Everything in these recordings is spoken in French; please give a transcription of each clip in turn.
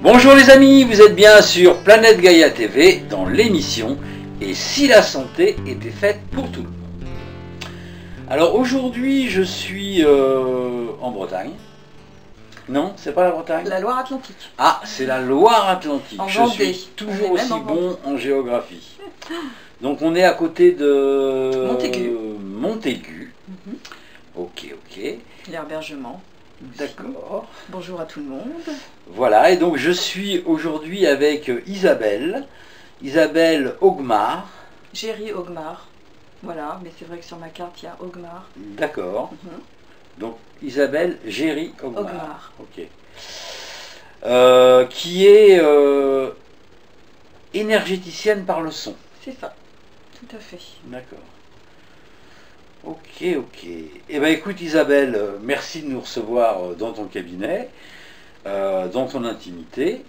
Bonjour les amis, vous êtes bien sur Planète Gaïa TV dans l'émission « Et si la santé était faite pour tout le monde ?» Alors aujourd'hui je suis en Bretagne. Non, c'est pas la Bretagne. La Loire-Atlantique. Ah, c'est la Loire-Atlantique. En je Vendée. suis toujours aussi en bon en géographie. Donc on est à côté de Montaigu. Ok. L'herbergement. D'accord. Bonjour à tout le monde. Voilà, et donc je suis aujourd'hui avec Isabelle Augmar. Géry Augmar. Voilà, mais c'est vrai que sur ma carte il y a Augmar. D'accord. Donc Isabelle Géry Augmar. Ok. Qui est énergéticienne par le son. C'est ça, tout à fait. D'accord. Ok. Eh bien écoute Isabelle, merci de nous recevoir dans ton cabinet, dans ton intimité.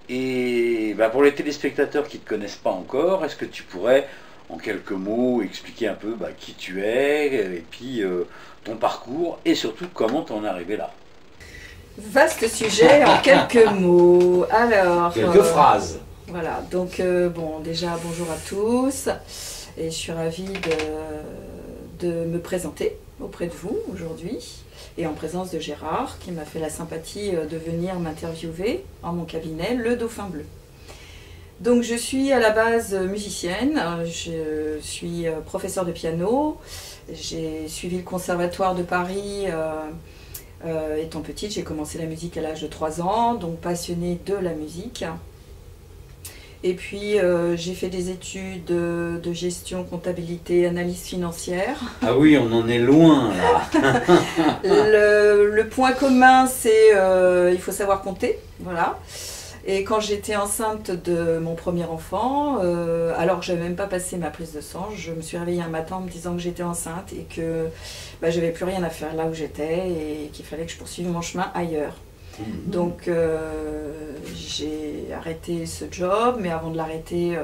Et pour les téléspectateurs qui ne te connaissent pas encore, est-ce que tu pourrais en quelques mots expliquer un peu qui tu es, et puis ton parcours, et surtout comment tu en es arrivé là? Vaste sujet en quelques mots. Alors, quelques phrases. Voilà, donc bon, déjà bonjour à tous, et je suis ravie de me présenter auprès de vous aujourd'hui, et en présence de Gérard, qui m'a fait la sympathie de venir m'interviewer en mon cabinet, le Dauphin Bleu. Donc je suis à la base musicienne, je suis professeure de piano, j'ai suivi le conservatoire de Paris étant petite, j'ai commencé la musique à l'âge de 3 ans, donc passionnée de la musique. Et puis j'ai fait des études de gestion, comptabilité, analyse financière. Ah oui, on en est loin là. Le point commun, c'est il faut savoir compter, voilà. Et quand j'étais enceinte de mon premier enfant, alors que je n'avais même pas passé ma prise de sang, je me suis réveillée un matin en me disant que j'étais enceinte et que je n'avais plus rien à faire là où j'étais et qu'il fallait que je poursuive mon chemin ailleurs. Donc j'ai arrêté ce job, mais avant de l'arrêter,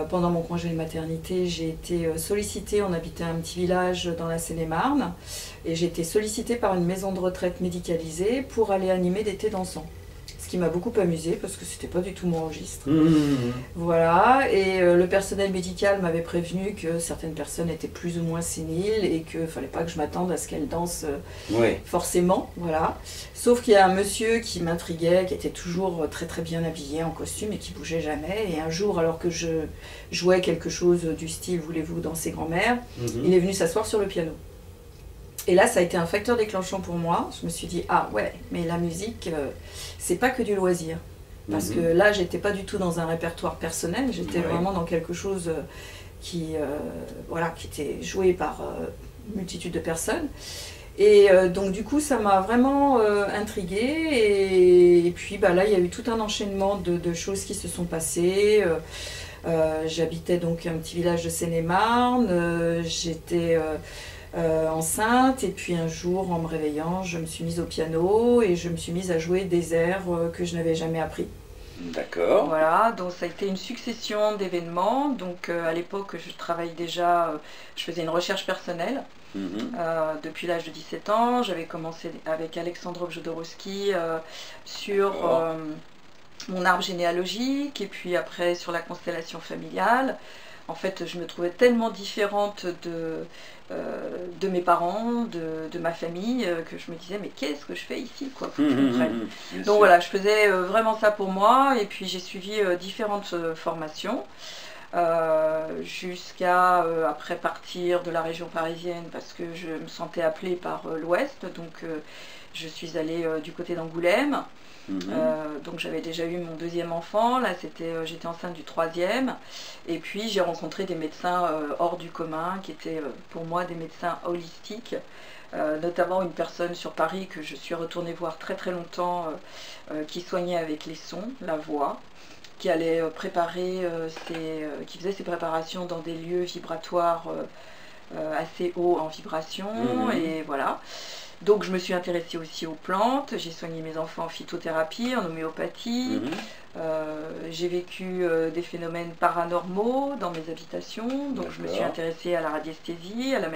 pendant mon congé de maternité, j'ai été sollicitée, on habitait un petit village dans la Seine-et-Marne, et j'ai été sollicitée par une maison de retraite médicalisée pour aller animer des thés dansants. Ce qui m'a beaucoup amusée parce que c'était pas du tout mon registre. Voilà, et le personnel médical m'avait prévenu que certaines personnes étaient plus ou moins séniles et qu'il ne fallait pas que je m'attende à ce qu'elles dansent forcément, voilà. Sauf qu'il y a un monsieur qui m'intriguait, qui était toujours très très bien habillé en costume et qui bougeait jamais. Et un jour, alors que je jouais quelque chose du style « Voulez-vous danser grand-mère ?», il est venu s'asseoir sur le piano. Et là, ça a été un facteur déclenchant pour moi. Je me suis dit, ah ouais, mais la musique, c'est pas que du loisir. Parce que là, j'étais pas du tout dans un répertoire personnel, j'étais vraiment dans quelque chose qui était joué par une multitude de personnes. Et donc du coup, ça m'a vraiment intriguée. Et puis là, il y a eu tout un enchaînement de choses qui se sont passées. J'habitais donc un petit village de Seine-et-Marne, j'étais enceinte, et puis un jour en me réveillant je me suis mise au piano et je me suis mise à jouer des airs que je n'avais jamais appris. D'accord. Voilà, donc ça a été une succession d'événements. Donc à l'époque je travaillais déjà, je faisais une recherche personnelle. Depuis l'âge de 17 ans, j'avais commencé avec Alexandre Jodorowsky sur mon arbre généalogique, et puis après sur la constellation familiale. En fait, je me trouvais tellement différente de mes parents, de ma famille, que je me disais, mais qu'est-ce que je fais ici, quoi, faut que je comprenne. Donc voilà, je faisais vraiment ça pour moi, et puis j'ai suivi différentes formations, jusqu'à après partir de la région parisienne, parce que je me sentais appelée par l'Ouest, donc je suis allée du côté d'Angoulême. Donc j'avais déjà eu mon deuxième enfant, là j'étais enceinte du troisième, et puis j'ai rencontré des médecins hors du commun qui étaient pour moi des médecins holistiques, notamment une personne sur Paris que je suis retournée voir très très longtemps, qui soignait avec les sons, la voix, qui allait préparer, qui faisait ses préparations dans des lieux vibratoires assez hauts en vibration, et voilà. Donc je me suis intéressée aussi aux plantes, j'ai soigné mes enfants en phytothérapie, en homéopathie, j'ai vécu des phénomènes paranormaux dans mes habitations, donc je me suis intéressée à la radiesthésie, à le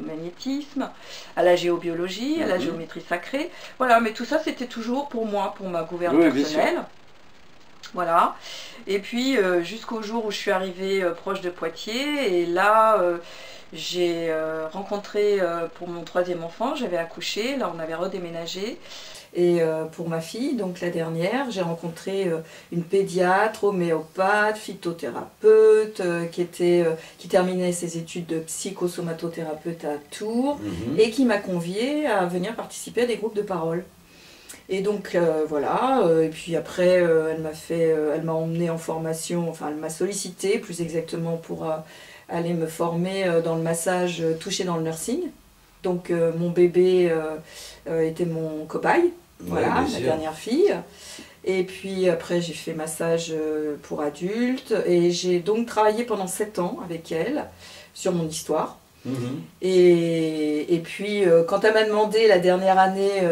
magnétisme, à la géobiologie, à la géométrie sacrée. Voilà, mais tout ça c'était toujours pour moi, pour ma gouverne personnelle. Voilà, et puis jusqu'au jour où je suis arrivée proche de Poitiers, et là j'ai rencontré pour mon 3e enfant, j'avais accouché, là on avait redéménagé. Et pour ma fille, donc la dernière, j'ai rencontré une pédiatre, homéopathe, phytothérapeute, qui terminait ses études de psychosomatothérapeute à Tours, et qui m'a conviée à venir participer à des groupes de parole. Et donc voilà, et puis après elle m'a emmenée en formation, enfin elle m'a sollicité plus exactement pour aller me former dans le massage touché dans le nursing. Donc mon bébé était mon cobaye, voilà, ma dernière fille. Et puis après j'ai fait massage pour adultes, et j'ai donc travaillé pendant 7 ans avec elle sur mon histoire. Et puis quand elle m'a demandé la dernière année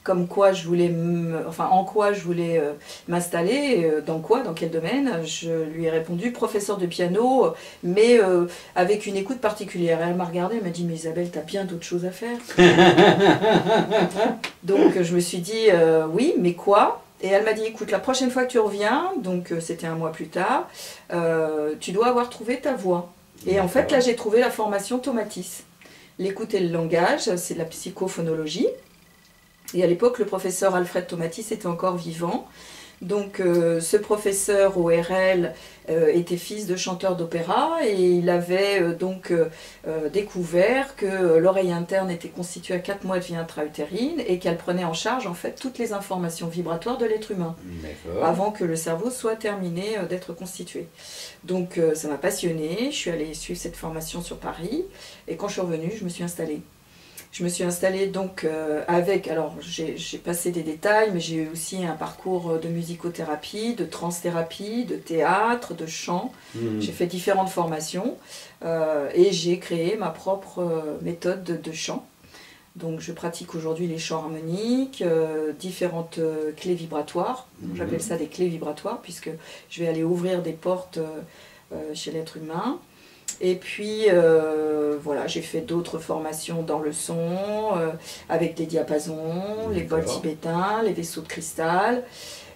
en quoi je voulais m'installer, dans quel domaine, je lui ai répondu professeur de piano, mais avec une écoute particulière. Et elle m'a regardée, elle m'a dit mais Isabelle, t'as bien d'autres choses à faire. Donc je me suis dit oui, mais quoi? Et elle m'a dit écoute, la prochaine fois que tu reviens, donc c'était 1 mois plus tard, tu dois avoir trouvé ta voie. Et en fait, là, j'ai trouvé la formation Tomatis. L'écoute et le langage, c'est de la psychophonologie. Et à l'époque, le professeur Alfred Tomatis était encore vivant. Donc, ce professeur ORL était fils de chanteur d'opéra, et il avait découvert que l'oreille interne était constituée à 4 mois de vie intra-utérine, et qu'elle prenait en charge en fait toutes les informations vibratoires de l'être humain avant que le cerveau soit terminé d'être constitué. Donc ça m'a passionnée, je suis allée suivre cette formation sur Paris, et quand je suis revenue, je me suis installée. Je me suis installée donc alors j'ai passé des détails, mais j'ai eu aussi un parcours de musicothérapie, de trance-thérapie, de théâtre, de chant. J'ai fait différentes formations et j'ai créé ma propre méthode de chant. Donc je pratique aujourd'hui les chants harmoniques, différentes clés vibratoires. J'appelle ça des clés vibratoires, puisque je vais aller ouvrir des portes chez l'être humain. Et puis voilà, j'ai fait d'autres formations dans le son, avec des diapasons, les bols tibétains, les vaisseaux de cristal.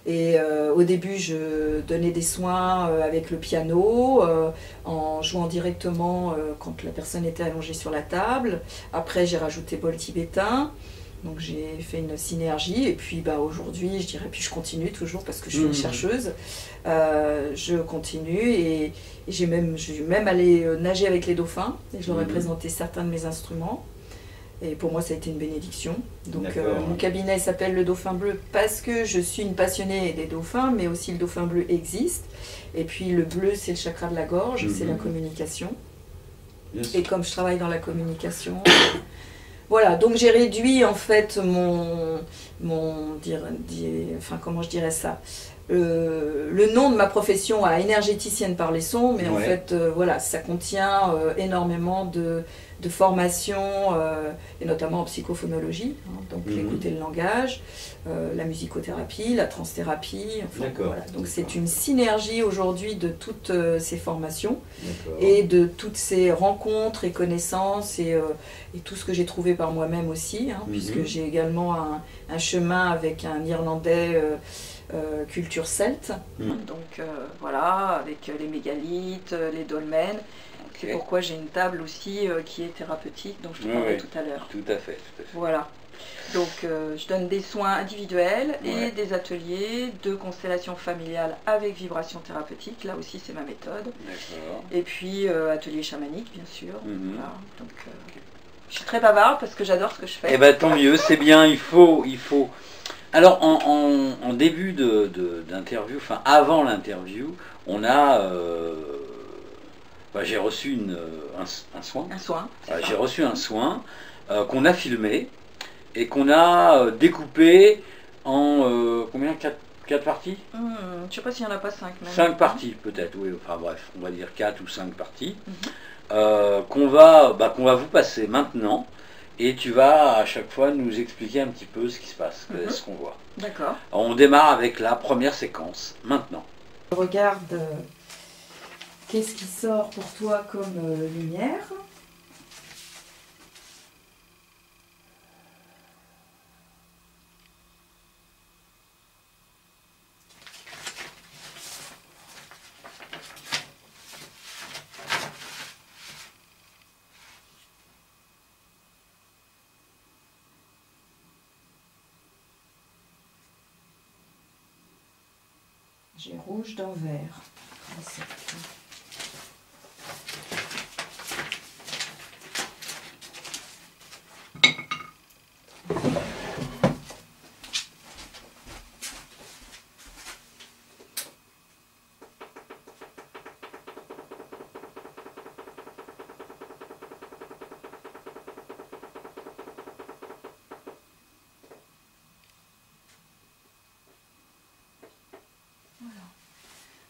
Et au début, je donnais des soins avec le piano, en jouant directement quand la personne était allongée sur la table. Après, j'ai rajouté bol tibétain. Donc j'ai fait une synergie, et puis aujourd'hui, je dirais, puis je continue toujours parce que je suis une chercheuse. Je continue, et je suis même allée nager avec les dauphins, et je leur ai présenté certains de mes instruments. Et pour moi, ça a été une bénédiction. Donc mon cabinet s'appelle le Dauphin Bleu parce que je suis une passionnée des dauphins, mais aussi le dauphin bleu existe. Et puis le bleu, c'est le chakra de la gorge, c'est la communication. Et comme je travaille dans la communication... Voilà, donc j'ai réduit en fait comment je dirais ça, le nom de ma profession à énergéticienne par les sons, mais en fait voilà, ça contient énormément de formations, et notamment en psychophonologie, donc l'écoute et le langage, la musicothérapie, la trance-thérapie, enfin, voilà. Donc c'est une synergie aujourd'hui de toutes ces formations et de toutes ces rencontres et connaissances, et tout ce que j'ai trouvé par moi-même aussi, puisque j'ai également un chemin avec un Irlandais culture celte, donc voilà, avec les mégalithes, les dolmens. C'est pourquoi j'ai une table aussi qui est thérapeutique, dont je te parlais tout à l'heure. Tout à fait. Voilà. Donc je donne des soins individuels et des ateliers de constellation familiale avec vibration thérapeutique. Là aussi, c'est ma méthode. Et puis atelier chamanique, bien sûr. Voilà. Donc je suis très bavarde parce que j'adore ce que je fais. Eh bien, tant mieux, c'est bien, il faut... Alors, en début d'interview, enfin avant l'interview, on a... j'ai reçu un soin. Un soin. J'ai reçu un soin qu'on a filmé et qu'on a découpé en 4 parties? Je sais pas s'il n'y en a pas 5 même. 5 parties peut-être, oui, enfin bref, on va dire 4 ou 5 parties, Mhm. qu'on va vous passer maintenant, et tu vas à chaque fois nous expliquer un petit peu ce qui se passe, ce qu'on voit. D'accord. On démarre avec la première séquence, maintenant. Regarde, qu'est-ce qui sort pour toi comme lumière? J'ai rouge d'envers.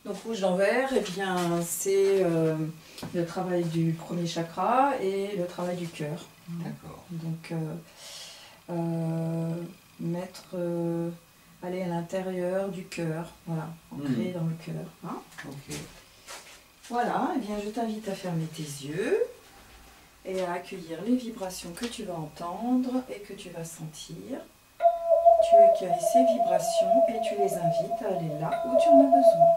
Donc rouge d'envers, eh bien c'est le travail du premier chakra et le travail du cœur. D'accord. Donc mettre, aller à l'intérieur du cœur, voilà, ancrer dans le cœur. Hein. Ok. Voilà, eh bien je t'invite à fermer tes yeux et à accueillir les vibrations que tu vas entendre et que tu vas sentir. Tu accueilles ces vibrations et tu les invites à aller là où tu en as besoin.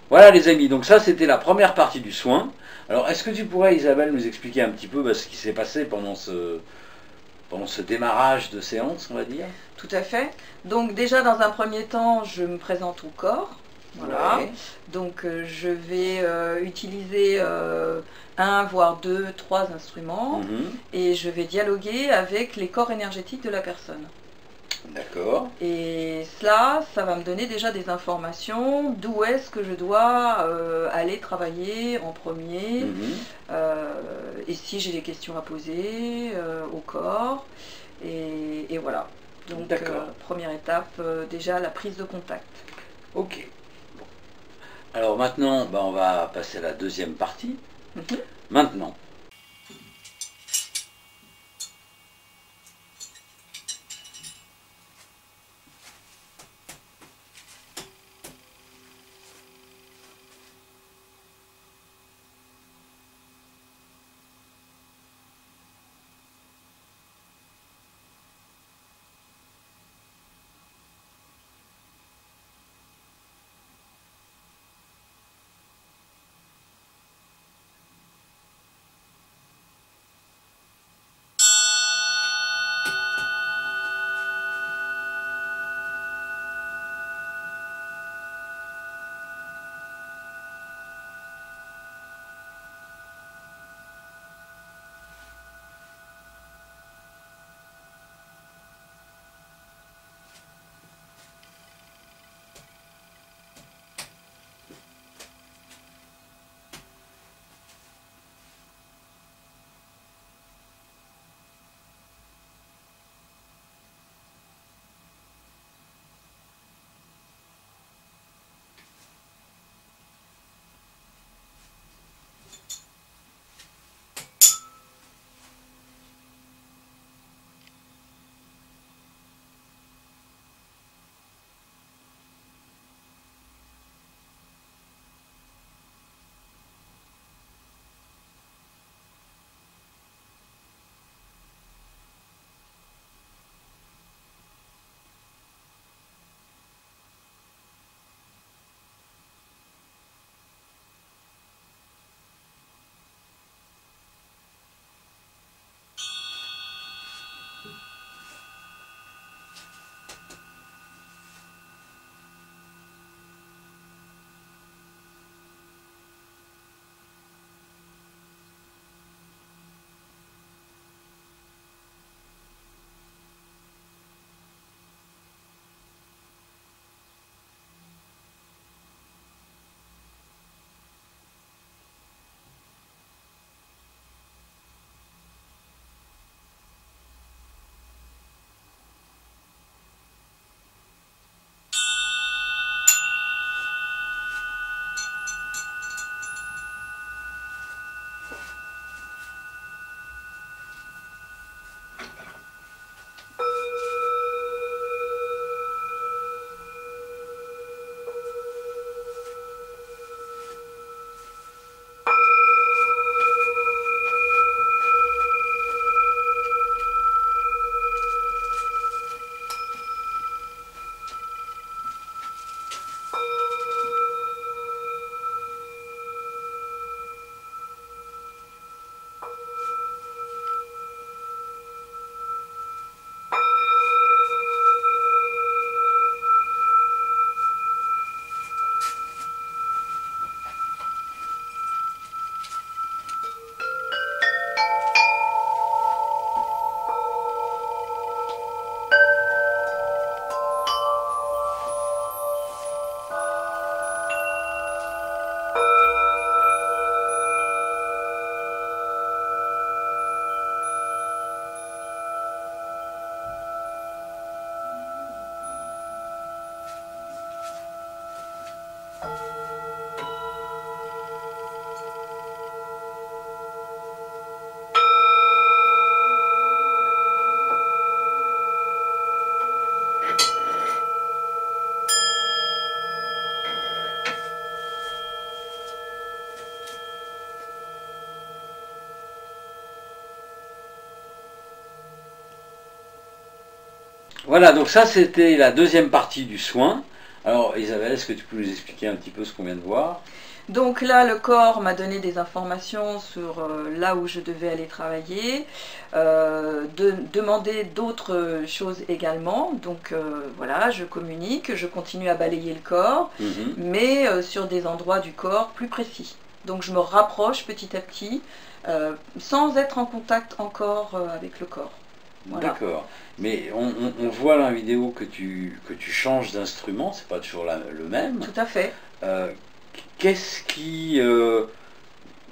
Voilà les amis, donc ça c'était la première partie du soin. Alors est-ce que tu pourrais Isabelle nous expliquer un petit peu ce qui s'est passé pendant ce démarrage de séance, on va dire? Tout à fait. Donc déjà dans un premier temps, je me présente au corps. Voilà. Ouais. Donc je vais utiliser un, voire deux, trois instruments et je vais dialoguer avec les corps énergétiques de la personne. D'accord. Et cela, ça va me donner déjà des informations d'où est-ce que je dois aller travailler en premier, et si j'ai des questions à poser au corps, et voilà. Donc première étape, déjà la prise de contact. Ok. Bon. Alors maintenant, on va passer à la deuxième partie. Maintenant. Voilà, donc ça c'était la deuxième partie du soin. Alors Isabelle, est-ce que tu peux nous expliquer un petit peu ce qu'on vient de voir? Donc là, le corps m'a donné des informations sur là où je devais aller travailler, demander d'autres choses également. Donc voilà, je communique, je continue à balayer le corps, mais sur des endroits du corps plus précis. Donc je me rapproche petit à petit, sans être en contact encore avec le corps. Voilà. D'accord. Mais on voit dans la vidéo que tu changes d'instrument, c'est pas toujours le même. Tout à fait. Euh, qu'est-ce qui,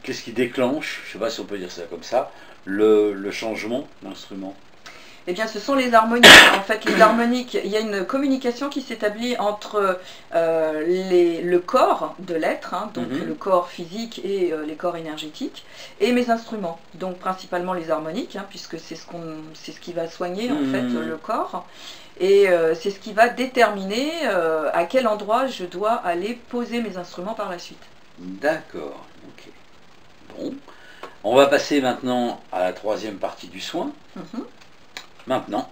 qu'est-ce qui déclenche, je sais pas si on peut dire ça comme ça, le changement d'instrument? Eh bien, ce sont les harmoniques. En fait, les harmoniques, il y a une communication qui s'établit entre le corps de l'être, hein, donc le corps physique et les corps énergétiques, et mes instruments. Donc, principalement les harmoniques, hein, puisque c'est ce qui va soigner en fait le corps. Et c'est ce qui va déterminer à quel endroit je dois aller poser mes instruments par la suite. D'accord. Ok. Bon. On va passer maintenant à la troisième partie du soin. Maintenant.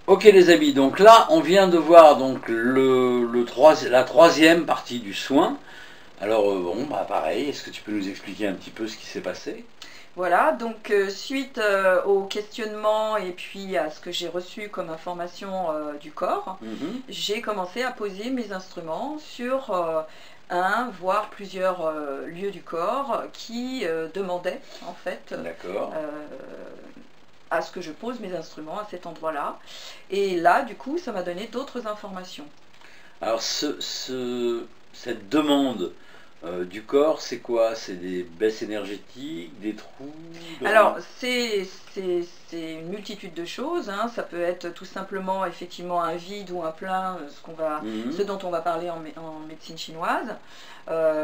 Ok les amis, donc là on vient de voir donc la troisième partie du soin. Alors bon, bah pareil, est-ce que tu peux nous expliquer un petit peu ce qui s'est passé? Voilà, donc suite au questionnement et puis à ce que j'ai reçu comme information du corps, Mhm. j'ai commencé à poser mes instruments sur un, voire plusieurs lieux du corps qui demandaient en fait D'accord. à ce que je pose mes instruments à cet endroit-là. Et là, du coup, ça m'a donné d'autres informations. Alors cette demande du corps, c'est quoi? C'est des baisses énergétiques, des trous Alors, c'est une multitude de choses, hein. Ça peut être tout simplement effectivement un vide ou un plein, Mhm. ce dont on va parler en médecine chinoise.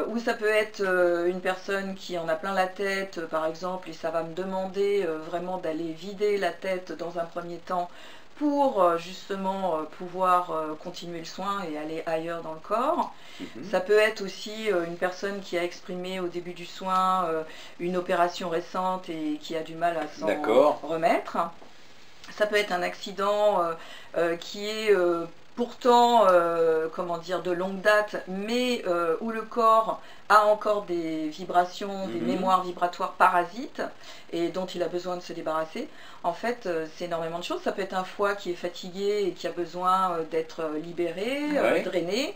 Ou ça peut être une personne qui en a plein la tête, par exemple, et ça va me demander vraiment d'aller vider la tête dans un premier temps pour justement pouvoir continuer le soin et aller ailleurs dans le corps. Mhm. Ça peut être aussi une personne qui a exprimé au début du soin une opération récente et qui a du mal à s'en D'accord. remettre. Ça peut être un accident qui est pourtant, comment dire, de longue date, mais où le corps a encore des vibrations, des Mhm. mémoires vibratoires parasites et dont il a besoin de se débarrasser. En fait, c'est énormément de choses. Ça peut être un foie qui est fatigué et qui a besoin d'être libéré, Ouais. drainé.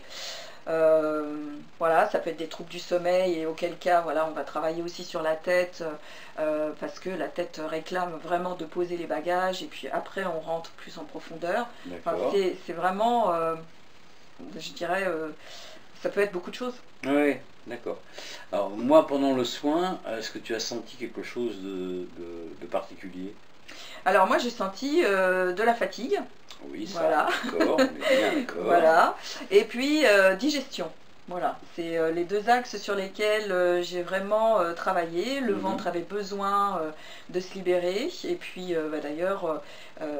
Voilà, ça peut être des troubles du sommeil et auquel cas, voilà, on va travailler aussi sur la tête parce que la tête réclame vraiment de poser les bagages et puis après on rentre plus en profondeur. Enfin, D'accord. c'est vraiment, je dirais, ça peut être beaucoup de choses. Oui, d'accord. Alors moi, pendant le soin, est-ce que tu as senti quelque chose de particulier? Alors moi j'ai senti de la fatigue, Oui, ça, voilà. d'accord, on est bien d'accord. Voilà. Et puis digestion. Voilà, c'est les deux axes sur lesquels j'ai vraiment travaillé. Le Mhm. ventre avait besoin de se libérer. Et puis d'ailleurs,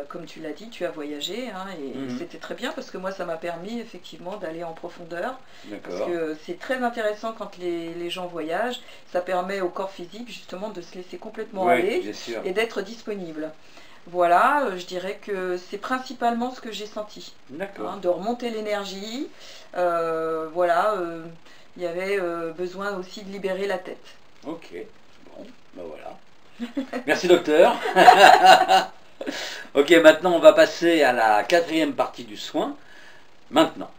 comme tu l'as dit, tu as voyagé. Hein, et Mhm. c'était très bien parce que moi, ça m'a permis effectivement d'aller en profondeur. Parce D'accord. que c'est très intéressant quand les gens voyagent. Ça permet au corps physique justement de se laisser complètement Oui, aller bien sûr. et d'être disponible. Voilà, je dirais que c'est principalement ce que j'ai senti, D'accord. hein, de remonter l'énergie. Voilà, il y avait besoin aussi de libérer la tête. Ok. Bon, ben voilà. Merci docteur. Ok, maintenant on va passer à la quatrième partie du soin. Maintenant.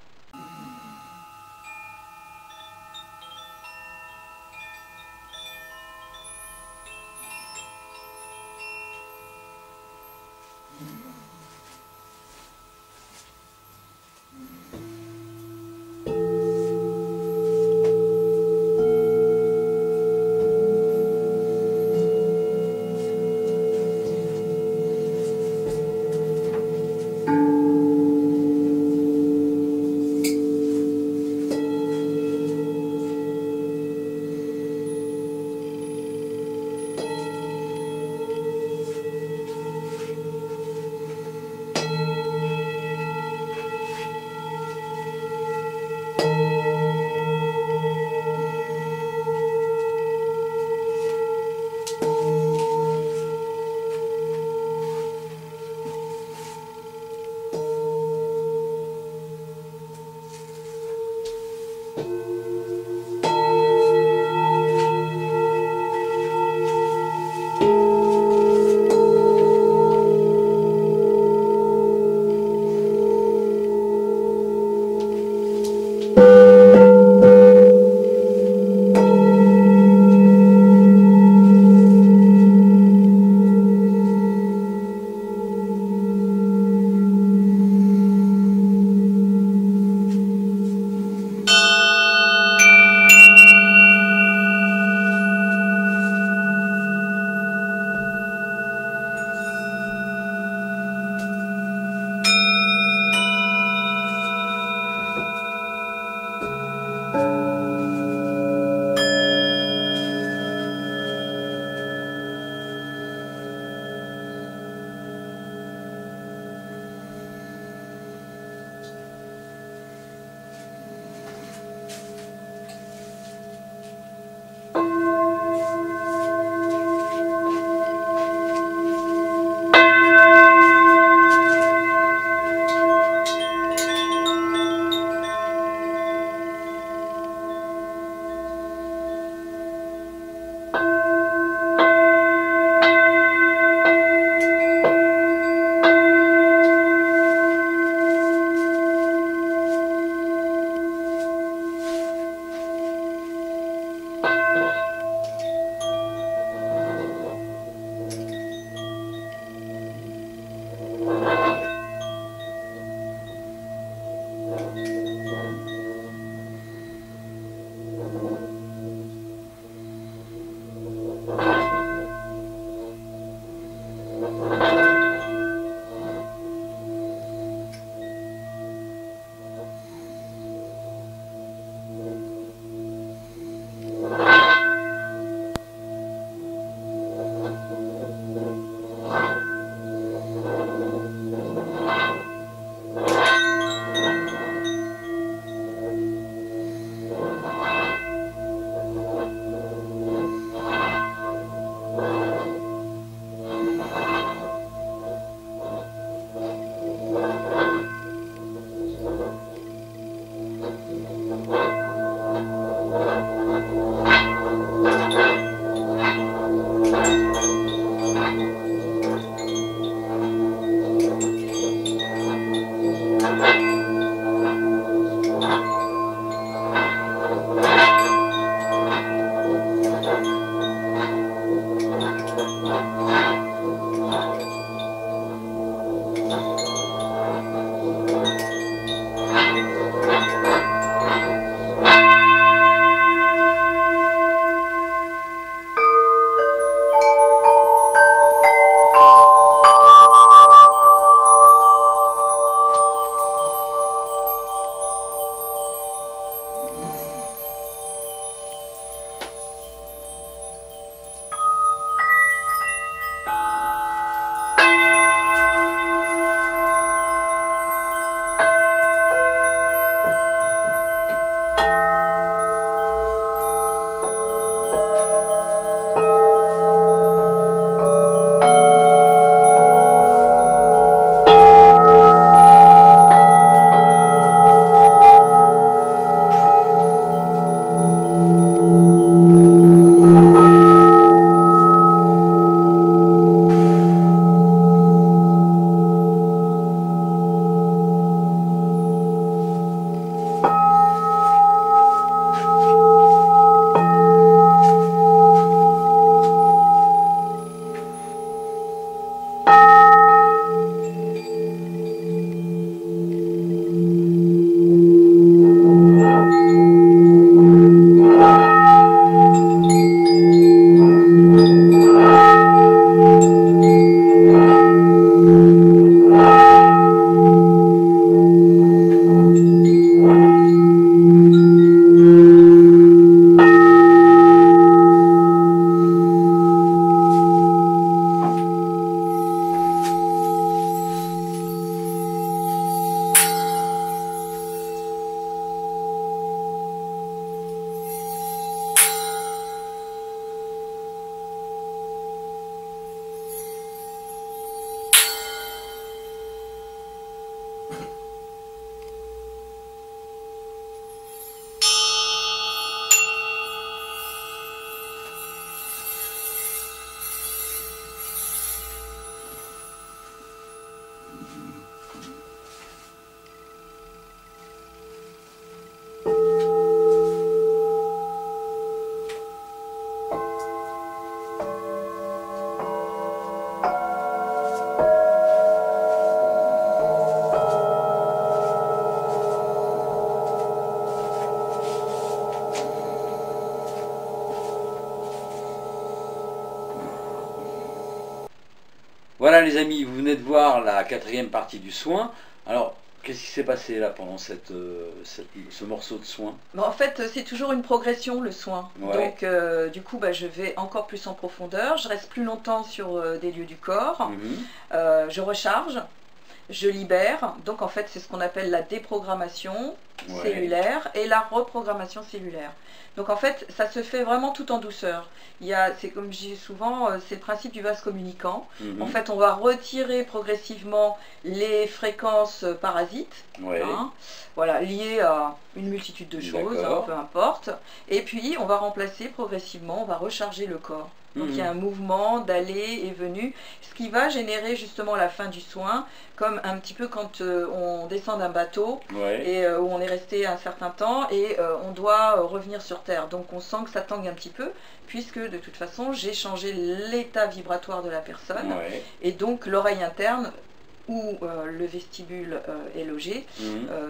Voilà les amis, vous venez de voir la 4e partie du soin. Alors, qu'est-ce qui s'est passé là pendant ce morceau de soin? Bon, en fait, c'est toujours une progression, le soin. Ouais. Donc, du coup, je vais encore plus en profondeur. Je reste plus longtemps sur des lieux du corps. Je recharge, je libère. Donc, en fait, c'est ce qu'on appelle la déprogrammation cellulaire et la reprogrammation cellulaire. Donc, en fait, ça se fait vraiment tout en douceur. C'est comme je dis souvent, c'est le principe du vase communicant. En fait, on va retirer progressivement les fréquences parasites, voilà, liées à une multitude de choses, peu importe. Et puis, on va remplacer progressivement, on va recharger le corps. Donc il y a un mouvement d'aller et venue, ce qui va générer justement la fin du soin, comme un petit peu quand on descend d'un bateau et où on est resté un certain temps et on doit revenir sur Terre. Donc on sent que ça tangue un petit peu, puisque de toute façon j'ai changé l'état vibratoire de la personne et donc l'oreille interne où le vestibule est logé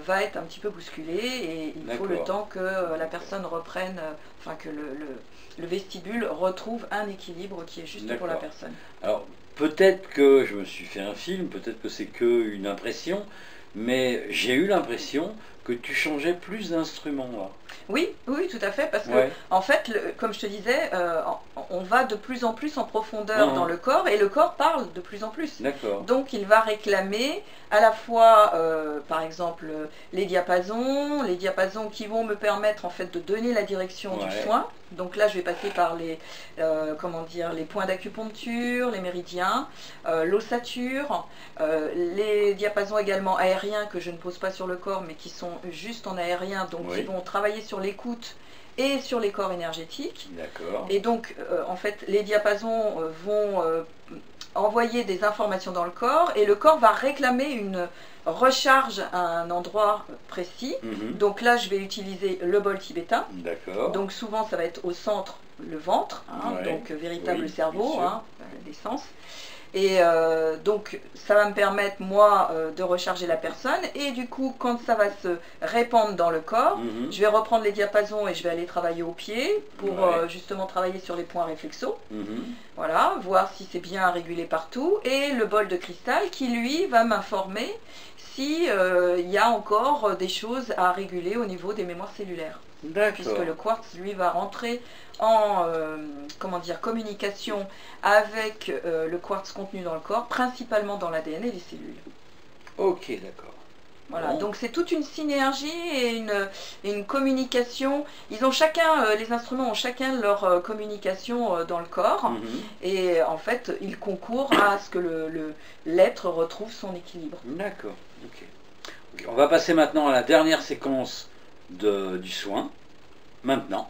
va être un petit peu bousculé et il faut le temps que la personne reprenne, enfin que le vestibule retrouve un équilibre qui est juste pour la personne. Alors peut-être que je me suis fait un film, peut-être que c'est qu'une impression, mais j'ai eu l'impression que tu changeais plus d'instruments là. Oui, oui, tout à fait, parce que en fait, comme je te disais, on va de plus en plus en profondeur dans le corps et le corps parle de plus en plus. Donc il va réclamer à la fois, par exemple, les diapasons qui vont me permettre en fait de donner la direction du soin. Donc là, je vais passer par les points d'acupuncture, les méridiens, l'ossature, les diapasons également aériens que je ne pose pas sur le corps, mais qui sont juste en aérien, donc qui vont travailler sur l'écoute et sur les corps énergétiques. Et donc, en fait, les diapasons vont envoyer des informations dans le corps et le corps va réclamer une recharge à un endroit précis. Donc là, je vais utiliser le bol tibétain. Donc souvent, ça va être au centre, le ventre, donc véritable cerveau, l'essence. Et donc ça va me permettre moi de recharger la personne et du coup quand ça va se répandre dans le corps, je vais reprendre les diapasons et je vais aller travailler au pied pour justement travailler sur les points réflexos, voilà, voir si c'est bien régulé partout, et le bol de cristal qui lui va m'informer si il y a encore des choses à réguler au niveau des mémoires cellulaires. Puisque le quartz, lui, va rentrer en communication avec le quartz contenu dans le corps, principalement dans l'ADN et les cellules. Ok, d'accord. Voilà, donc c'est toute une synergie et une communication. Ils ont chacun, les instruments ont chacun leur communication dans le corps, et en fait, ils concourent à ce que l'être retrouve son équilibre. D'accord, ok. On va passer maintenant à la dernière séquence du soin, maintenant.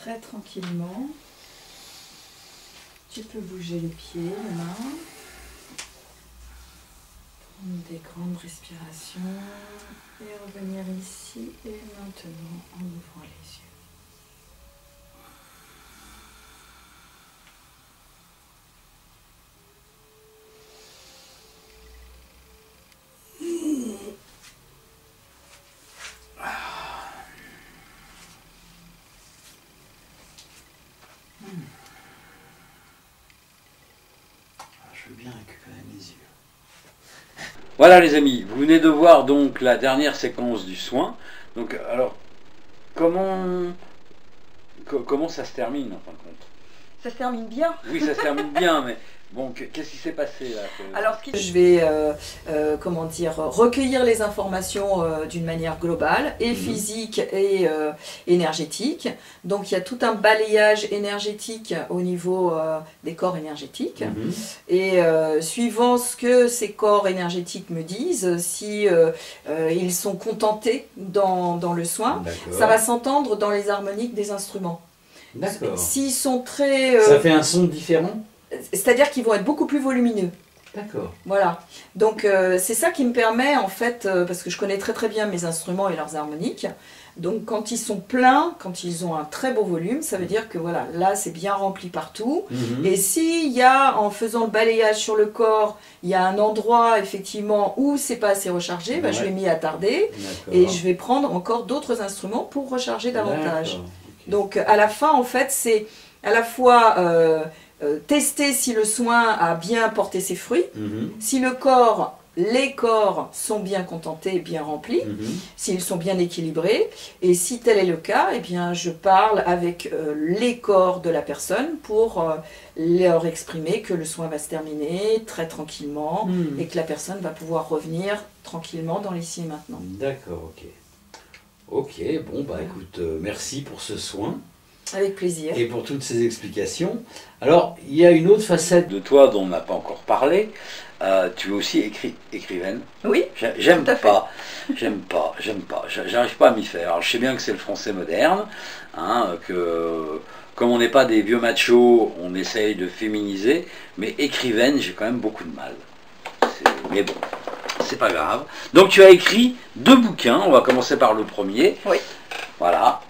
très tranquillement. Tu peux bouger les pieds, les mains. Prendre des grandes respirations et revenir ici et maintenant en ouvrant les yeux. Je veux bien récupérer mes yeux. Voilà les amis, vous venez de voir donc la dernière séquence du soin. Donc alors, comment ça se termine en fin de compte? Ça se termine bien. Oui, ça se termine bien, mais bon, qu'est-ce qui s'est passé là Alors, je vais comment dire, recueillir les informations d'une manière globale, et physique et énergétique. Donc il y a tout un balayage énergétique au niveau des corps énergétiques. Et suivant ce que ces corps énergétiques me disent, si ils sont contentés dans le soin, ça va s'entendre dans les harmoniques des instruments. D'accord. S'ils sont très... Ça fait un son différent? C'est-à-dire qu'ils vont être beaucoup plus volumineux. D'accord. Voilà. Donc c'est ça qui me permet en fait, parce que je connais très très bien mes instruments et leurs harmoniques. Donc quand ils sont pleins, quand ils ont un très beau volume, ça veut dire que voilà, là c'est bien rempli partout. Et s'il y a, en faisant le balayage sur le corps, il y a un endroit effectivement où c'est pas assez rechargé, bah, je vais m'y attarder et je vais prendre encore d'autres instruments pour recharger davantage. Donc à la fin en fait c'est à la fois tester si le soin a bien porté ses fruits, si les corps sont bien contentés, bien remplis, s'ils sont bien équilibrés, et si tel est le cas, eh bien, je parle avec les corps de la personne pour leur exprimer que le soin va se terminer très tranquillement et que la personne va pouvoir revenir tranquillement dans l'ici et maintenant. D'accord, ok. Ok, bon, bah écoute, merci pour ce soin. Avec plaisir. Et pour toutes ces explications. Alors, il y a une autre facette de toi dont on n'a pas encore parlé. Tu es aussi écrivaine. Oui. J'aime pas. J'arrive pas à m'y faire. Alors, je sais bien que c'est le français moderne, hein, que comme on n'est pas des vieux machos, on essaye de féminiser, mais écrivaine, j'ai quand même beaucoup de mal. Mais bon, c'est pas grave. Donc tu as écrit 2 bouquins, on va commencer par le premier. Oui. Voilà.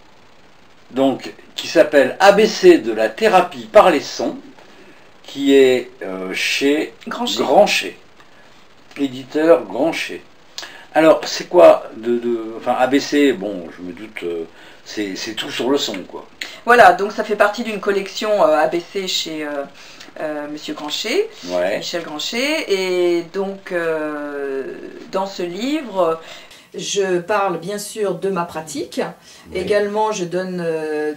Donc, qui s'appelle ABC de la thérapie par les sons, qui est chez Grancher, éditeur Grancher. Alors, c'est quoi enfin, ABC, bon, je me doute, c'est tout sur le son, quoi. Voilà, donc ça fait partie d'une collection ABC chez Monsieur Grancher, Michel Grancher, et donc dans ce livre, je parle bien sûr de ma pratique. Également, je donne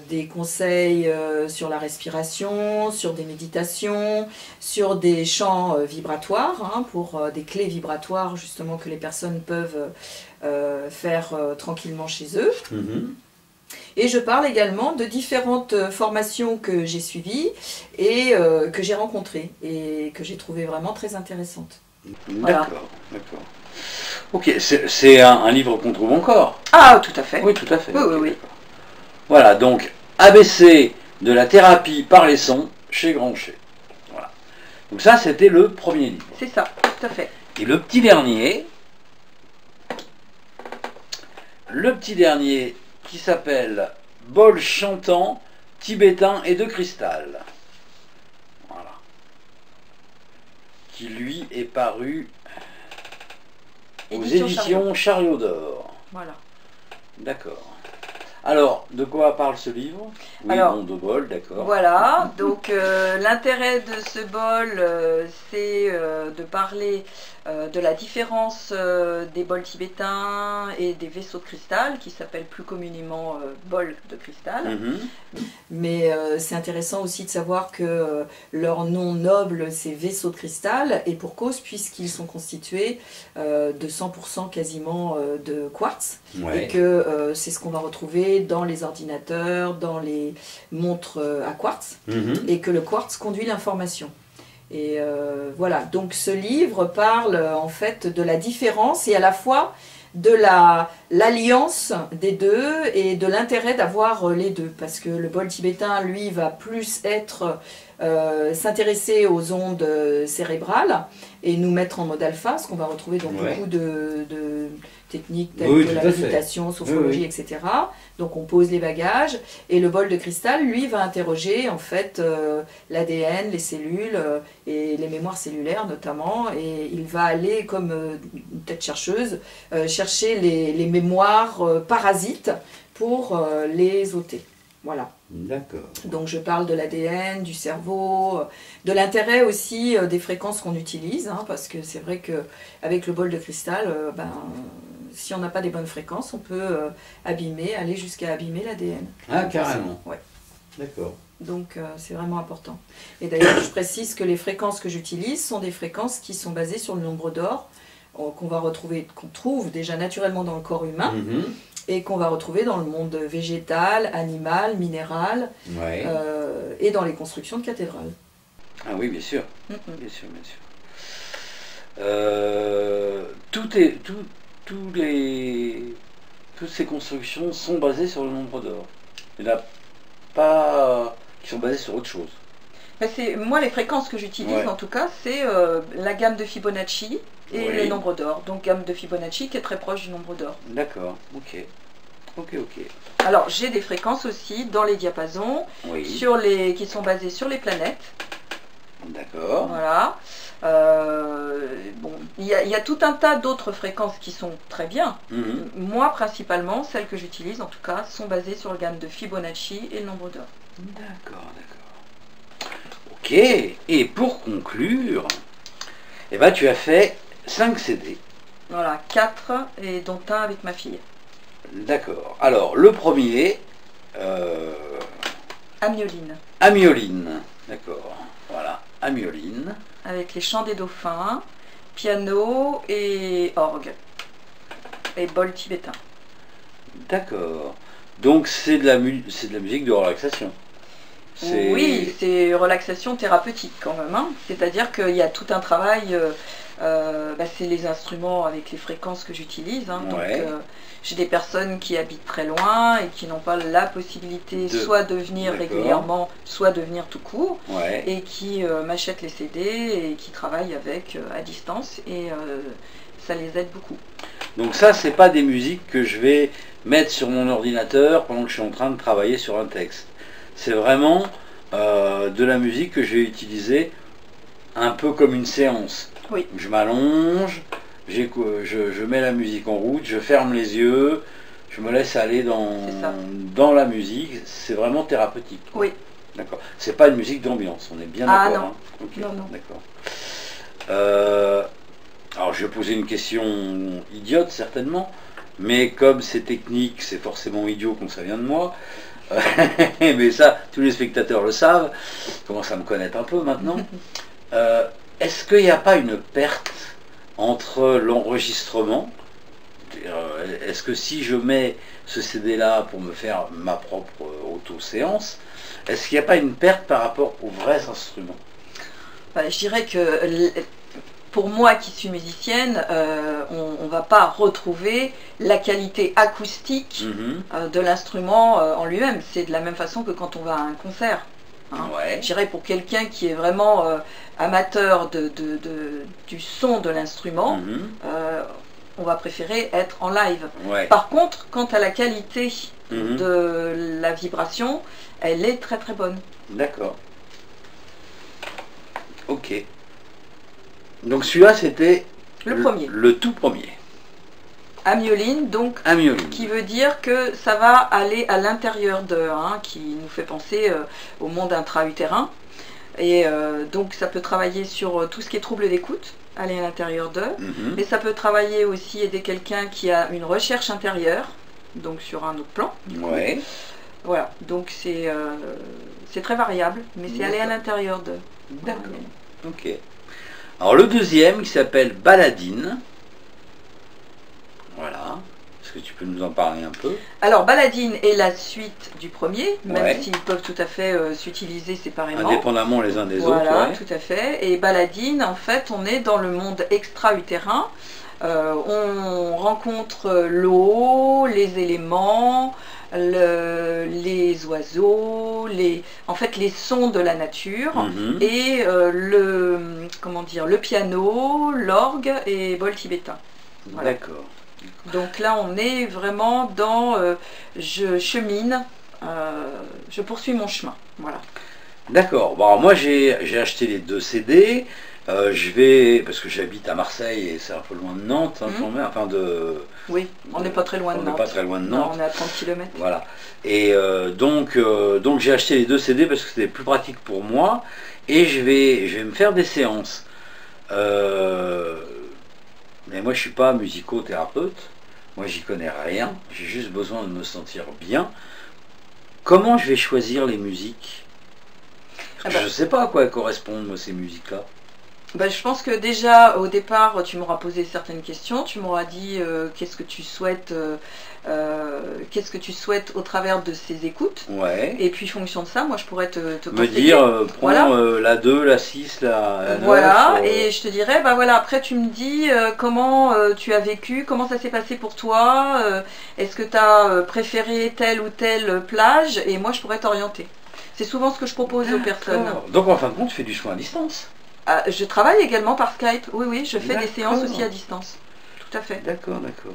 des conseils sur la respiration, sur des méditations, sur des chants vibratoires, hein, pour des clés vibratoires justement que les personnes peuvent faire tranquillement chez eux. Et je parle également de différentes formations que j'ai suivies et que j'ai rencontrées et que j'ai trouvées vraiment très intéressantes. D'accord, d'accord. Ok, c'est un livre qu'on trouve encore. Ah, tout à fait. Oui, tout à fait. Oui, oui. Voilà, donc ABC de la thérapie par les sons chez Grancher. Voilà. Donc ça, c'était le premier livre. C'est ça, tout à fait. Et le petit dernier qui s'appelle Bol chantant, tibétain et de cristal. Voilà. Qui lui est paru aux éditions Chariot d'Or. Voilà. D'accord. Alors, de quoi parle ce livre? Oui, alors, bon, de bol, d'accord. Voilà, donc l'intérêt de ce bol, c'est de parler de la différence des bols tibétains et des vaisseaux de cristal, qui s'appellent plus communément bols de cristal. Mais c'est intéressant aussi de savoir que leur nom noble, c'est vaisseaux de cristal, et pour cause, puisqu'ils sont constitués de 100% quasiment de quartz, et que c'est ce qu'on va retrouver dans les ordinateurs, dans les montres à quartz, et que le quartz conduit l'information. Et voilà, donc ce livre parle en fait de la différence et à la fois de l'alliance des deux et de l'intérêt d'avoir les deux. Parce que le bol tibétain, lui, va plus être s'intéresser aux ondes cérébrales et nous mettre en mode alpha, ce qu'on va retrouver dans beaucoup de techniques telles que la méditation, sophrologie, etc. Donc on pose les bagages et le bol de cristal, lui, va interroger en fait l'ADN, les cellules et les mémoires cellulaires notamment, et il va aller comme une tête chercheuse chercher les mémoires parasites pour les ôter. Voilà. D'accord. Donc je parle de l'ADN, du cerveau, de l'intérêt aussi des fréquences qu'on utilise, hein, parce que c'est vrai qu'avec le bol de cristal, si on n'a pas des bonnes fréquences, on peut aller jusqu'à abîmer l'ADN. Ah, carrément. Ouais. D'accord. Donc c'est vraiment important. Et d'ailleurs, je précise que les fréquences que j'utilise sont des fréquences qui sont basées sur le nombre d'or, qu'on trouve déjà naturellement dans le corps humain. Et qu'on va retrouver dans le monde végétal, animal, minéral, et dans les constructions de cathédrales. Ah oui, bien sûr. Bien sûr, bien sûr. Toutes ces constructions sont basées sur le nombre d'or. Il n'y en a pas qui sont basées sur autre chose. Moi, les fréquences que j'utilise, en tout cas, c'est la gamme de Fibonacci et le nombre d'or. Donc, gamme de Fibonacci qui est très proche du nombre d'or. D'accord, ok. Ok. Alors, j'ai des fréquences aussi dans les diapasons qui sont basées sur les planètes. D'accord. Voilà. Il y a tout un tas d'autres fréquences qui sont très bien. Moi, principalement, celles que j'utilise, en tout cas, sont basées sur la gamme de Fibonacci et le nombre d'or. D'accord. Ok, et pour conclure, tu as fait 5 CD. Voilà, 4 et dont un avec ma fille. D'accord. Alors, le premier... Amioline. Amioline, d'accord. Voilà, Amioline. Avec les chants des dauphins, piano et orgue. Et bol tibétain. D'accord. Donc c'est de la musique de relaxation. Oui, c'est relaxation thérapeutique quand même. Hein. C'est-à-dire qu'il y a tout un travail, c'est les instruments avec les fréquences que j'utilise. Hein. Donc j'ai des personnes qui habitent très loin et qui n'ont pas la possibilité soit de venir régulièrement, soit de venir tout court, et qui m'achètent les CD et qui travaillent avec à distance, et ça les aide beaucoup. Donc ça, c'est pas des musiques que je vais mettre sur mon ordinateur pendant que je suis en train de travailler sur un texte. C'est vraiment de la musique que je vais utiliser un peu comme une séance. Oui. Je m'allonge, je mets la musique en route, je ferme les yeux, je me laisse aller dans la musique. C'est vraiment thérapeutique. Oui. D'accord. C'est pas une musique d'ambiance, on est bien d'accord. Non. Hein. Okay. Non. D'accord. Alors je vais poser une question idiote certainement, mais comme c'est technique, c'est forcément idiot comme ça vient de moi. Mais ça, tous les spectateurs le savent, commencent à me connaître un peu maintenant. Est-ce qu'il n'y a pas une perte entre l'enregistrement? Est-ce que si je mets ce CD là pour me faire ma propre auto-séance, est-ce qu'il n'y a pas une perte par rapport aux vrais instruments? Je dirais que pour moi qui suis musicienne, on ne va pas retrouver la qualité acoustique de l'instrument en lui-même. C'est de la même façon que quand on va à un concert. Hein. Je dirais pour quelqu'un qui est vraiment amateur du son de l'instrument, on va préférer être en live. Par contre, quant à la qualité de la vibration, elle est très très bonne. D'accord. Ok. Donc celui-là, c'était le tout premier. Amioline, donc, qui veut dire que ça va aller à l'intérieur de, qui nous fait penser au monde intra-utérin. Et donc ça peut travailler sur tout ce qui est trouble d'écoute, aller à l'intérieur d'eux. Mais ça peut travailler aussi, aider quelqu'un qui a une recherche intérieure, donc sur un autre plan. Voilà, donc c'est très variable, mais c'est aller à l'intérieur d'eux. D'accord. Ok. Alors le deuxième qui s'appelle Baladine. Voilà. Est-ce que tu peux nous en parler un peu? Alors, Baladine est la suite du premier, même Ouais. s'ils peuvent tout à fait s'utiliser séparément. Indépendamment les uns des Voilà, autres, ouais. tout à fait. Et Baladine, en fait, on est dans le monde extra-utérin. On rencontre l'eau, les éléments, les oiseaux, en fait les sons de la nature, Mhm. et comment dire, le piano, l'orgue et bol tibétain. Voilà. D'accord. Donc là, on est vraiment dans je chemine, je poursuis mon chemin. Voilà. D'accord. Bon, alors moi j'ai acheté les 2 CD. Je vais, parce que j'habite à Marseille et c'est un peu loin de Nantes, hein, quand même, enfin Oui, on n'est pas très loin de on Nantes. n'est pas très loin de Non, Nantes. on est à 30 km. Voilà. Et donc j'ai acheté les 2 CD parce que c'était plus pratique pour moi. Et je vais me faire des séances. Mais moi je suis pas musicothérapeute. Moi j'y connais rien. J'ai juste besoin de me sentir bien. Comment je vais choisir les musiques? Parce que je sais pas à quoi elles correspondent, moi, ces musiques-là. Ben, je pense que déjà au départ tu m'auras posé certaines questions, tu m'auras dit qu'est-ce que tu souhaites au travers de ces écoutes, Ouais. et puis fonction de ça, moi je pourrais te Me conseiller. dire, prends Voilà. la 2, la 6, la 9. Voilà, et je te dirais, bah voilà, après tu me dis comment tu as vécu, comment ça s'est passé pour toi, est-ce que tu as préféré telle ou telle plage, et moi je pourrais t'orienter. C'est souvent ce que je propose aux personnes. D'accord. Donc en fin de compte, tu fais du soin à distance. Ah, je travaille également par Skype, oui, oui, je fais des D'accord. séances aussi à distance. Tout à fait. D'accord, d'accord.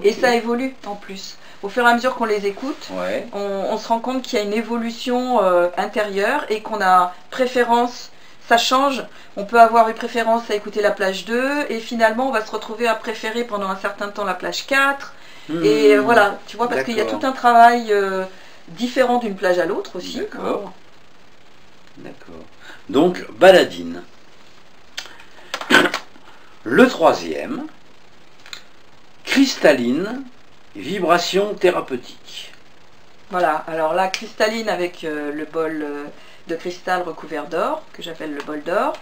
Et Ok. ça évolue en plus. Au fur et à mesure qu'on les écoute, Ouais. on se rend compte qu'il y a une évolution intérieure et qu'on a préférence, ça change. On peut avoir eu préférence à écouter la plage 2 et finalement on va se retrouver à préférer pendant un certain temps la plage 4. Et voilà, tu vois, parce qu'il y a D'accord. tout un travail différent d'une plage à l'autre aussi. D'accord. D'accord. Donc, Baladine. Le 3e, cristalline, vibration thérapeutique. Voilà, alors là, cristalline avec le bol de cristal recouvert d'or, que j'appelle le bol d'or.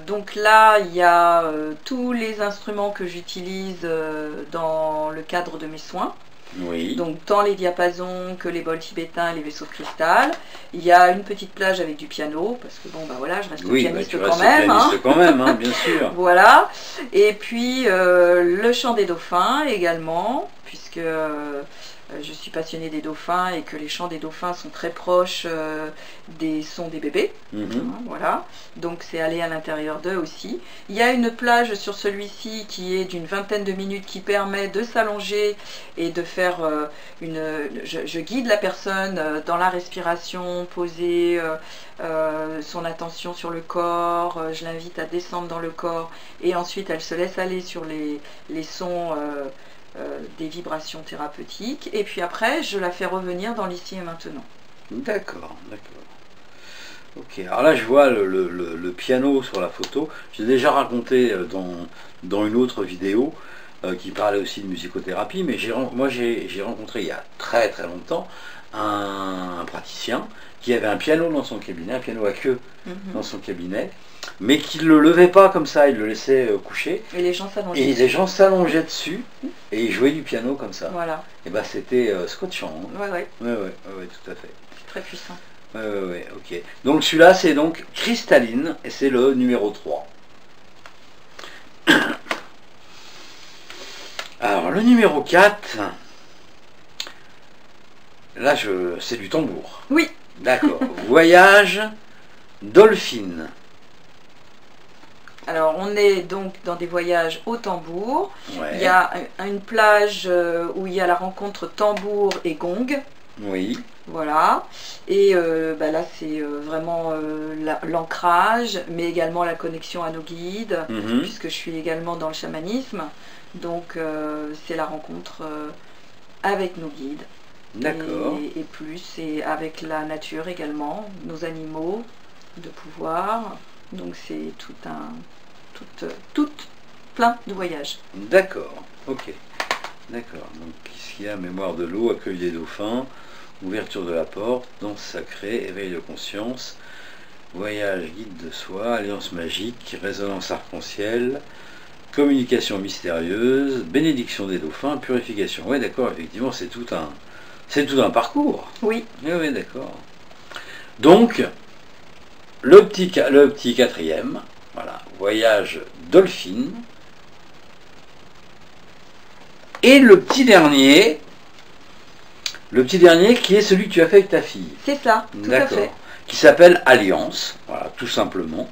Donc là, il y a tous les instruments que j'utilise dans le cadre de mes soins. Oui. Donc tant les diapasons que les bols tibétains et les vaisseaux de cristal. Il y a une petite plage avec du piano, parce que bon, bah voilà, je reste Oui, pianiste tu quand restes même. pianiste quand même, hein, bien sûr. Voilà, et puis le chant des dauphins également, puisque je suis passionnée des dauphins et que les chants des dauphins sont très proches des sons des bébés. Mhm. Voilà, donc c'est aller à l'intérieur d'eux aussi. Il y a une plage sur celui-ci qui est d'une vingtaine de minutes qui permet de s'allonger et de faire je guide la personne dans la respiration, poser son attention sur le corps, je l'invite à descendre dans le corps et ensuite elle se laisse aller sur les sons des vibrations thérapeutiques, et puis après je la fais revenir dans l'ici et maintenant. D'accord, d'accord. Ok, alors là je vois le piano sur la photo. J'ai déjà raconté dans une autre vidéo qui parlait aussi de musicothérapie, mais moi j'ai rencontré il y a très très longtemps un praticien qui avait un piano dans son cabinet, un piano à queue dans son cabinet, mais qui ne le levait pas comme ça, il le laissait coucher. Et les gens s'allongeaient. Et les gens s'allongeaient dessus et ils jouaient du piano comme ça. Voilà. Et bah c'était scotchant. Hein. Ouais, ouais. Ouais, tout à fait. C'est très puissant. Ouais, ok. Donc celui-là, c'est donc cristalline, et c'est le numéro 3. Alors, le numéro 4, là, c'est du tambour. Oui. D'accord. Voyage Dolphine. Alors, on est donc dans des voyages au tambour. Ouais. Il y a une plage où il y a la rencontre tambour et gong. Oui. Voilà. Et bah là, c'est vraiment l'ancrage, mais également la connexion à nos guides, Mhm. puisque je suis également dans le chamanisme. Donc, c'est la rencontre avec nos guides. D'accord. Et plus, et avec la nature également, nos animaux de pouvoir. Donc, c'est tout plein de voyages. D'accord. Ok. D'accord. Donc, ici, il y a mémoire de l'eau, accueil des dauphins, ouverture de la porte, danse sacrée, éveil de conscience, voyage guide de soi, alliance magique, résonance arc-en-ciel, communication mystérieuse, bénédiction des dauphins, purification. Oui, d'accord, effectivement, c'est tout un parcours. Oui. Oui, d'accord. Donc, le petit quatrième, voilà, voyage Dolphine. Et le petit dernier qui est celui que tu as fait avec ta fille. C'est ça, tout à fait. Qui s'appelle Alliance, voilà, tout simplement.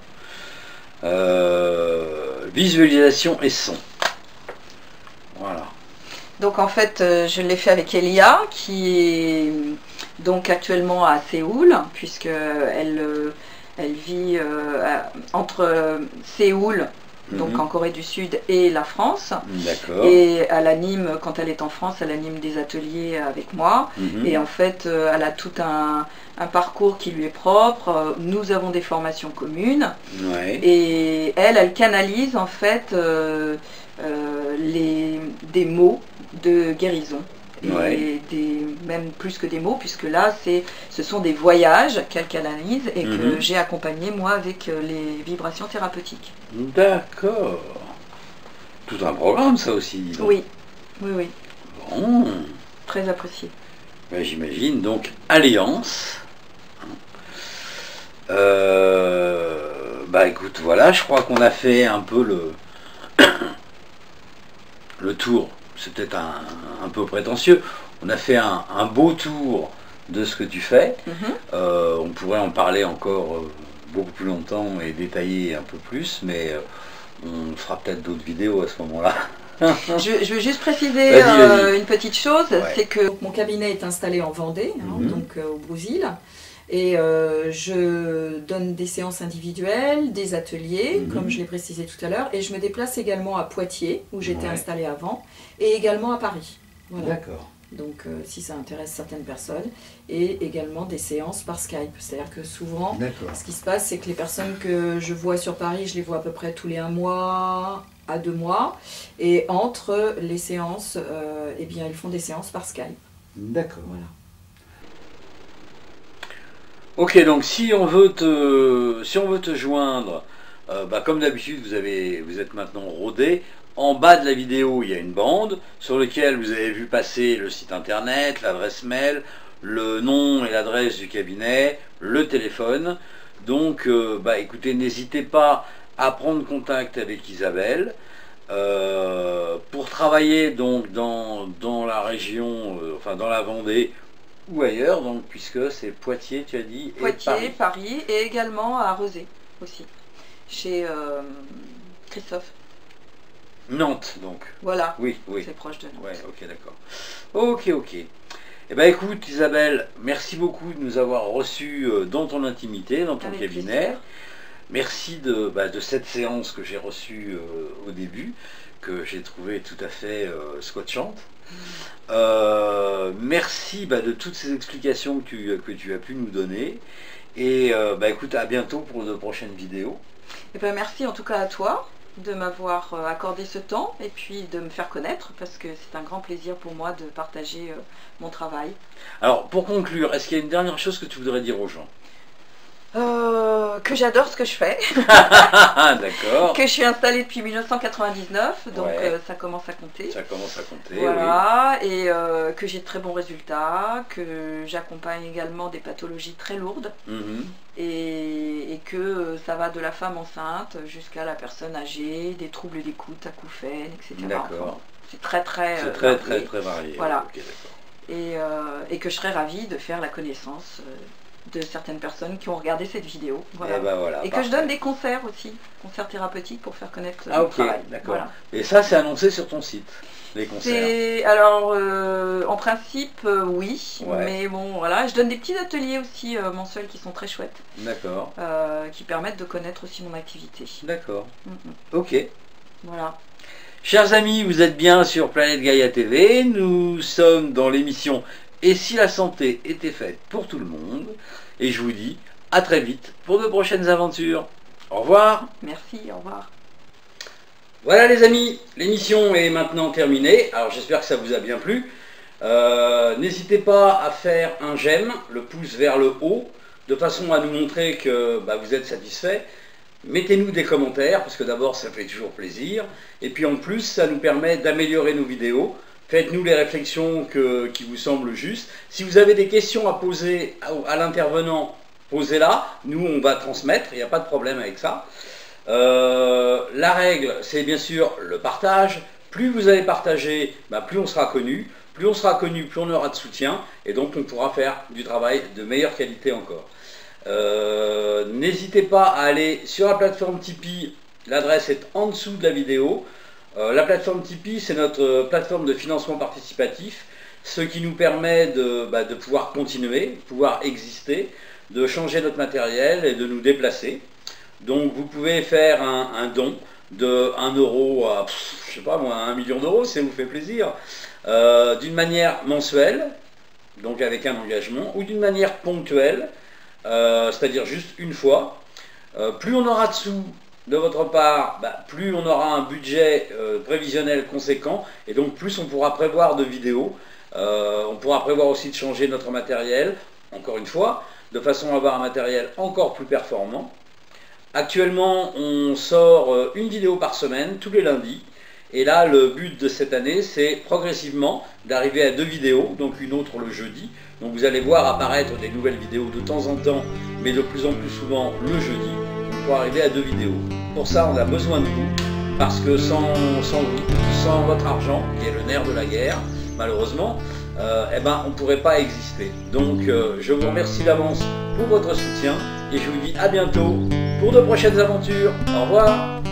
Visualisation et son. Voilà. Donc en fait, je l'ai fait avec Elia, qui est donc actuellement à Séoul, puisque elle vit entre Séoul, donc en Corée du Sud, et la France. D'accord. Et elle anime, quand elle est en France, elle anime des ateliers avec moi. Et en fait, elle a tout un parcours qui lui est propre. Nous avons des formations communes. Ouais. Et elle canalise en fait des mots de guérison. Ouais. Et même plus que des mots, puisque là, ce sont des voyages qu'elle canalise et que j'ai accompagné moi avec les vibrations thérapeutiques. D'accord. Tout un programme, ça aussi, dis donc. Oui, oui, oui. Bon. Très apprécié. Ben, j'imagine. Donc, Alliance. Bah écoute, voilà, je crois qu'on a fait un peu le tour. C'est peut-être un peu prétentieux. On a fait un beau tour de ce que tu fais. On pourrait en parler encore beaucoup plus longtemps et détailler un peu plus, mais on fera peut-être d'autres vidéos à ce moment-là. Je veux juste préciser une petite chose, c'est que mon cabinet est installé en Vendée, donc au Brésil. Et je donne des séances individuelles, des ateliers, comme je l'ai précisé tout à l'heure, et je me déplace également à Poitiers, où j'étais installée avant, et également à Paris. Voilà. D'accord. Donc si ça intéresse certaines personnes, et également des séances par Skype. C'est-à-dire que souvent, ce qui se passe, c'est que les personnes que je vois sur Paris, je les vois à peu près tous les 1 mois à 2 mois, et entre les séances, eh bien, ils font des séances par Skype. D'accord. Voilà. Ok, donc si on veut te joindre, comme d'habitude, vous êtes maintenant rodé. En bas de la vidéo, il y a une bande sur laquelle vous avez vu passer le site internet, l'adresse mail, le nom et l'adresse du cabinet, le téléphone. Donc, écoutez, n'hésitez pas à prendre contact avec Isabelle pour travailler donc dans la région, enfin dans la Vendée, ou ailleurs, donc, puisque c'est Poitiers, tu as dit, Poitiers, et Paris, et également à Rezé aussi, chez Christophe. Nantes, donc. Voilà, oui. C'est proche de Nantes. Ouais, ok, d'accord. Ok. Eh bien, écoute, Isabelle, merci beaucoup de nous avoir reçus dans ton intimité, dans ton Avec cabinet. plaisir. Merci de cette séance que j'ai reçue au début, que j'ai trouvée tout à fait scotchante. Merci de toutes ces explications que tu as pu nous donner. Et écoute, à bientôt pour de prochaines vidéos. Et merci en tout cas à toi de m'avoir accordé ce temps et puis de me faire connaître, parce que c'est un grand plaisir pour moi de partager mon travail. Alors, pour conclure, est-ce qu'il y a une dernière chose que tu voudrais dire aux gens? Que j'adore ce que je fais. D'accord. Que je suis installée depuis 1999, donc ça commence à compter. Ça commence à compter, voilà, oui. Et que j'ai de très bons résultats, que j'accompagne également des pathologies très lourdes, et que ça va de la femme enceinte jusqu'à la personne âgée, des troubles d'écoute, acouphènes, etc. D'accord. Enfin, c'est très varié. Voilà. Okay, et que je serais ravie de faire la connaissance de certaines personnes qui ont regardé cette vidéo. Voilà. Et que je donne des concerts aussi, concerts thérapeutiques pour faire connaître mon travail. D'accord. Voilà. Et ça, c'est annoncé sur ton site, les concerts? Alors, en principe, oui. Mais bon, voilà. Je donne des petits ateliers aussi mensuels qui sont très chouettes. D'accord. Qui permettent de connaître aussi mon activité. D'accord. Ok. Voilà. Chers amis, vous êtes bien sur Planète Gaïa TV. Nous sommes dans l'émission Et si la santé était faite pour tout le monde? Et je vous dis à très vite pour de prochaines aventures. Au revoir. Merci, au revoir. Voilà les amis, l'émission est maintenant terminée. Alors j'espère que ça vous a bien plu. N'hésitez pas à faire un j'aime, le pouce vers le haut, de façon à nous montrer que vous êtes satisfait. Mettez-nous des commentaires, parce que d'abord ça fait toujours plaisir, et puis en plus ça nous permet d'améliorer nos vidéos. Faites-nous les réflexions qui vous semblent justes. Si vous avez des questions à poser à l'intervenant, posez-la, nous on va transmettre, il n'y a pas de problème avec ça. La règle, c'est bien sûr le partage. Plus vous allez partager, plus on sera connu. Plus on sera connu, plus on aura de soutien, et donc on pourra faire du travail de meilleure qualité encore. N'hésitez pas à aller sur la plateforme Tipeee, l'adresse est en dessous de la vidéo. La plateforme Tipeee, c'est notre plateforme de financement participatif, ce qui nous permet de pouvoir continuer, de pouvoir exister, de changer notre matériel et de nous déplacer. Donc vous pouvez faire un don de 1 euro à, je sais pas moi, 1 million d'euros, si ça vous fait plaisir, d'une manière mensuelle, donc avec un engagement, ou d'une manière ponctuelle, c'est-à-dire juste une fois. Plus on aura de sous de votre part, plus on aura un budget prévisionnel conséquent, et donc plus on pourra prévoir de vidéos. On pourra prévoir aussi de changer notre matériel, encore une fois, de façon à avoir un matériel encore plus performant. Actuellement, on sort une vidéo par semaine, tous les lundis. Et là, le but de cette année, c'est progressivement d'arriver à 2 vidéos, donc une autre le jeudi. Donc vous allez voir apparaître des nouvelles vidéos de temps en temps, mais de plus en plus souvent le jeudi, pour arriver à 2 vidéos. Pour ça, on a besoin de vous, parce que sans vous, sans votre argent, qui est le nerf de la guerre, malheureusement, on ne pourrait pas exister. Donc je vous remercie d'avance pour votre soutien, et je vous dis à bientôt pour de prochaines aventures. Au revoir.